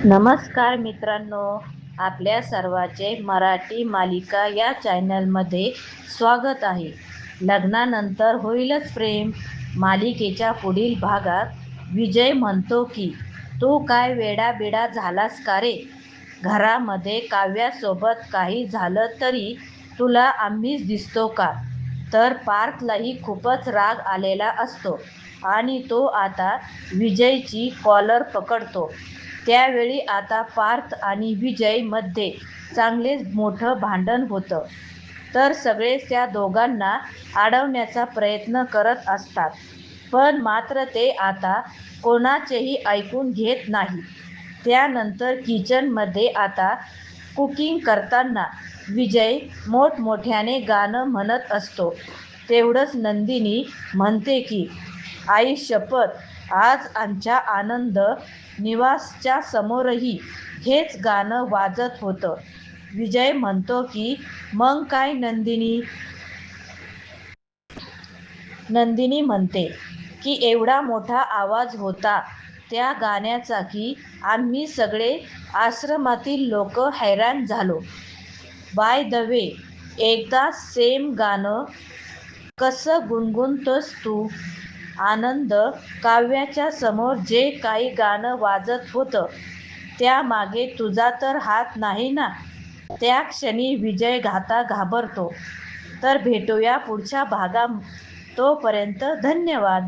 नमस्कार मित्रांनो, आपल्या सर्वांचे मराठी मालिका या चॅनलमध्ये स्वागत आहे. लग्नानंतर होईलच प्रेम मालिकेच्या पुढील भागात विजय म्हणतो की तू काय वेडाबिडा झालास का रे? घरामध्ये काव्यासोबत काही झालं तरी तुला आम्हीच दिसतो का? तर पार्थलाही खूपच राग आलेला असतो आणि तो आता विजयची कॉलर पकडतो. त्यावेळी आता पार्थ आणि विजय मध्ये चांगलेच मोठं भांडण होतं. तर सगळेच त्या दोघांना अडवण्याचा प्रयत्न करत असतात, पण मात्र ते आता कोणाचेही ऐकून घेत नाही. त्यानंतर किचनमध्ये आता कुकिंग करताना विजय मोठमोठ्याने गाणं म्हणत असतो. तेवढंच नंदिनी म्हणते की आई शपथ, आज आमच्या आनंद निवासच्या समोरही हेच गाणं वाजत होतं. विजय म्हणतो की मग काय नंदिनी? नंदिनी म्हणते की एवढा मोठा आवाज होता त्या गाण्याचा की आम्ही सगळे आश्रमातील लोक हैराण झालो. बाय द वे, एकदा सेम गाणं कसं गुणगुणतोस तू? आनंद काव्याच्या समोर जे काही गाणं वाजत होतं त्यामागे तुझा तर हात नाही ना? त्या क्षणी विजय घाबरतो. तर भेटूया पुढच्या भागात. तोपर्यंत धन्यवाद.